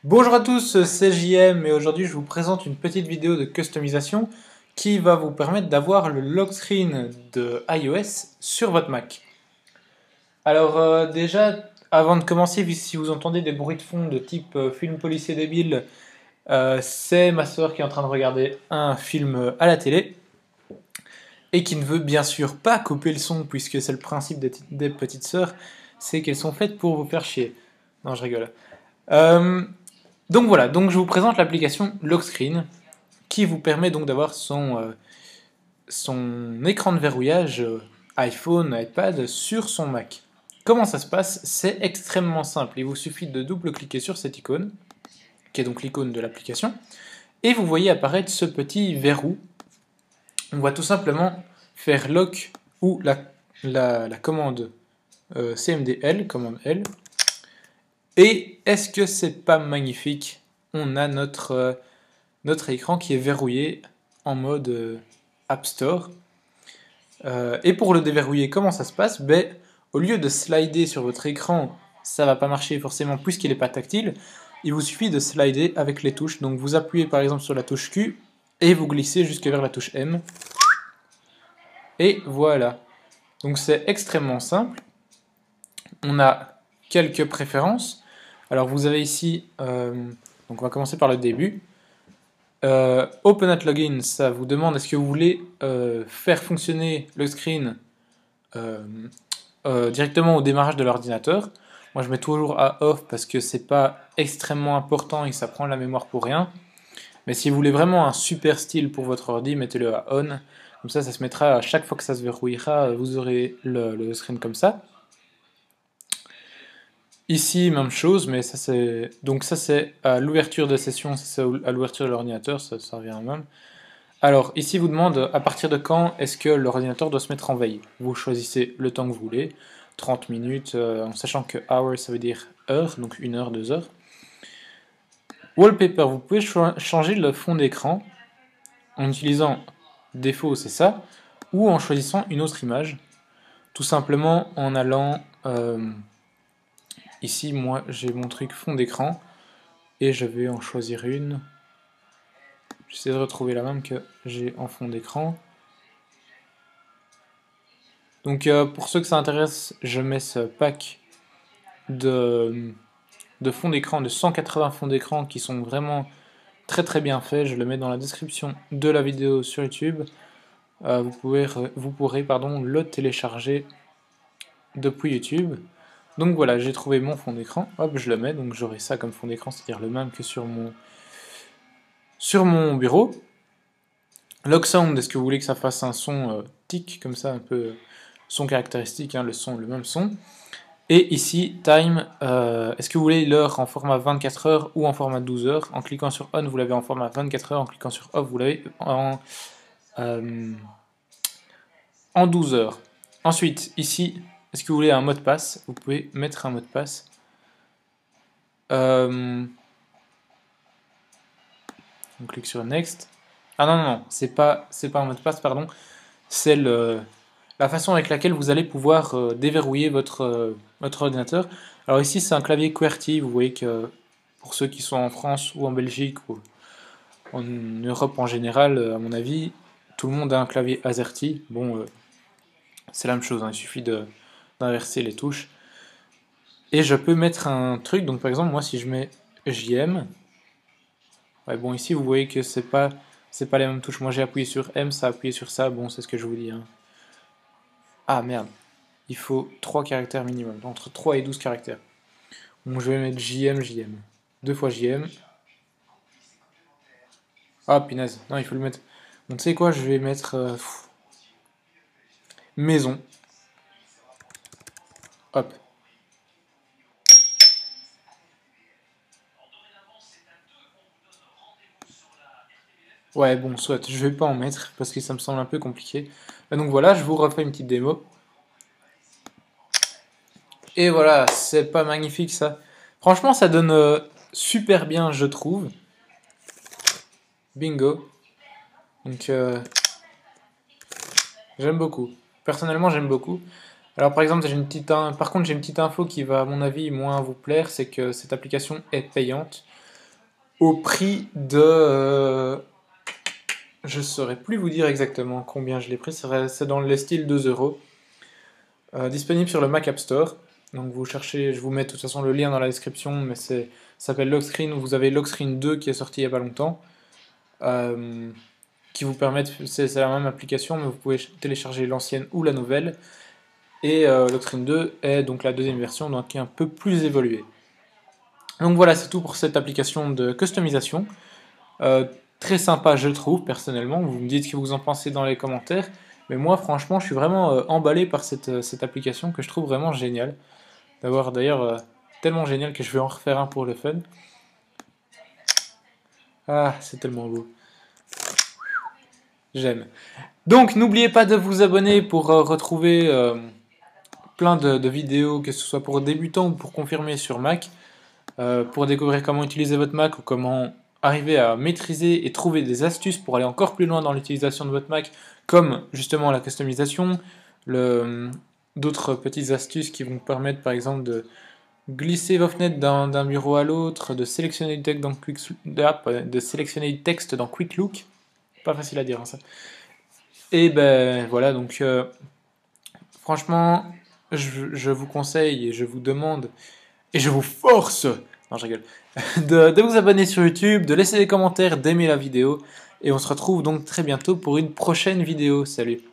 Bonjour à tous, c'est JM et aujourd'hui je vous présente une petite vidéo de customisation qui va vous permettre d'avoir le lock screen de iOS sur votre Mac. Alors déjà, avant de commencer, si vous entendez des bruits de fond de type film policier débile, c'est ma soeur qui est en train de regarder un film à la télé et qui ne veut bien sûr pas couper le son puisque c'est le principe des petites sœurs, c'est qu'elles sont faites pour vous faire chier. Non, je rigole. Euh, donc voilà, donc je vous présente l'application Lockscreen qui vous permet donc d'avoir son écran de verrouillage iPhone, iPad sur son Mac. Comment ça se passe? C'est extrêmement simple. Il vous suffit de double-cliquer sur cette icône, qui est donc l'icône de l'application, et vous voyez apparaître ce petit verrou. On va tout simplement faire lock ou la commande CMDL, commande L. Et est-ce que c'est pas magnifique? On a notre écran qui est verrouillé en mode App Store. Et pour le déverrouiller, comment ça se passe? Ben, au lieu de slider sur votre écran, ça va pas marcher forcément puisqu'il n'est pas tactile. Il vous suffit de slider avec les touches. Donc vous appuyez par exemple sur la touche Q et vous glissez jusque vers la touche M. Et voilà. Donc c'est extrêmement simple. On a quelques préférences. Alors vous avez ici, donc on va commencer par le début. Open at Login, ça vous demande est-ce que vous voulez faire fonctionner le screen euh, directement au démarrage de l'ordinateur. Moi je mets toujours à off parce que c'est pas extrêmement important et ça prend la mémoire pour rien. Mais si vous voulez vraiment un super style pour votre ordi, mettez-le à on. Comme ça se mettra à chaque fois que ça se verrouillera, vous aurez le screen comme ça. Ici, même chose, mais ça c'est donc ça c'est à l'ouverture de session, c'est à l'ouverture de l'ordinateur, ça revient au même. Alors ici, il vous demande à partir de quand est-ce que l'ordinateur doit se mettre en veille. Vous choisissez le temps que vous voulez, 30 minutes, en sachant que hour ça veut dire heure, donc 1 heure, 2 heures. Wallpaper, vous pouvez changer le fond d'écran en utilisant défaut, c'est ça, ou en choisissant une autre image, tout simplement en allant ici, moi j'ai mon truc fond d'écran et je vais en choisir une. J'essaie de retrouver la même que j'ai en fond d'écran. Donc pour ceux que ça intéresse, je mets ce pack de fond d'écran, de 180 fonds d'écran qui sont vraiment très très bien faits. Je le mets dans la description de la vidéo sur YouTube. Vous pourrez le télécharger depuis YouTube. Donc voilà, j'ai trouvé mon fond d'écran. Hop, je le mets. Donc j'aurai ça comme fond d'écran, c'est-à-dire le même que sur mon bureau. Lock Sound, est-ce que vous voulez que ça fasse un son tic comme ça, un peu son caractéristique, hein, le même son. Et ici, time, est-ce que vous voulez l'heure en format 24 heures ou en format 12 heures? En cliquant sur on, vous l'avez en format 24 heures, en cliquant sur off, vous l'avez en 12 heures. Ensuite, ici, est-ce que vous voulez un mot de passe? Vous pouvez mettre un mot de passe. On clique sur next. Ah non, non, non, c'est pas un mot de passe, pardon. C'est la façon avec laquelle vous allez pouvoir déverrouiller votre ordinateur. Alors ici, c'est un clavier QWERTY. Vous voyez que pour ceux qui sont en France ou en Belgique ou en Europe en général, à mon avis, tout le monde a un clavier AZERTY. Bon, c'est la même chose, hein, il suffit d'inverser les touches. Et je peux mettre un truc, donc par exemple, moi si je mets JM, ouais, bon ici vous voyez que c'est pas les mêmes touches. Moi j'ai appuyé sur M, ça a appuyé sur ça, bon c'est ce que je vous dis. Hein. Ah merde, il faut 3 caractères minimum, entre 3 et 12 caractères. Donc je vais mettre JM, JM. 2 fois JM. Ah punaise, non il faut le mettre. Donc tu sais quoi, je vais mettre maison. Hop. Ouais bon soit, je vais pas en mettre parce que ça me semble un peu compliqué. Donc voilà, je vous refais une petite démo. Et voilà, c'est pas magnifique ça. Franchement ça donne super bien je trouve. Bingo. Donc j'aime beaucoup. Personnellement j'aime beaucoup. Alors par exemple, par contre j'ai une petite info qui va à mon avis moins vous plaire, c'est que cette application est payante. au prix de... je ne saurais plus vous dire exactement combien je l'ai pris, c'est dans les styles 2 €. Disponible sur le Mac App Store. Donc vous cherchez, je vous mets de toute façon le lien dans la description, mais ça s'appelle Lockscreen. Vous avez Lockscreen 2 qui est sorti il n'y a pas longtemps. Qui vous permettent, c'est la même application, mais vous pouvez télécharger l'ancienne ou la nouvelle. Et Lockscreen 2 est donc la deuxième version, donc qui est un peu plus évoluée. Donc voilà, c'est tout pour cette application de customisation. Très sympa, je trouve, personnellement. Vous me dites ce que vous en pensez dans les commentaires. Mais moi, franchement, je suis vraiment emballé par cette application que je trouve vraiment géniale. D'ailleurs tellement génial que je vais en refaire un pour le fun. Ah, c'est tellement beau. J'aime. Donc, n'oubliez pas de vous abonner pour retrouver plein de vidéos, que ce soit pour débutants ou pour confirmer sur Mac, pour découvrir comment utiliser votre Mac ou comment arriver à maîtriser et trouver des astuces pour aller encore plus loin dans l'utilisation de votre Mac, comme justement la customisation, d'autres petites astuces qui vont vous permettre par exemple de glisser vos fenêtres d'un bureau à l'autre, de sélectionner du texte dans Quick Look, pas facile à dire hein, ça. Et ben voilà, donc franchement, je vous conseille et je vous demande et je vous force, non je rigole, de vous abonner sur YouTube, de laisser des commentaires, d'aimer la vidéo, et on se retrouve donc très bientôt pour une prochaine vidéo. Salut!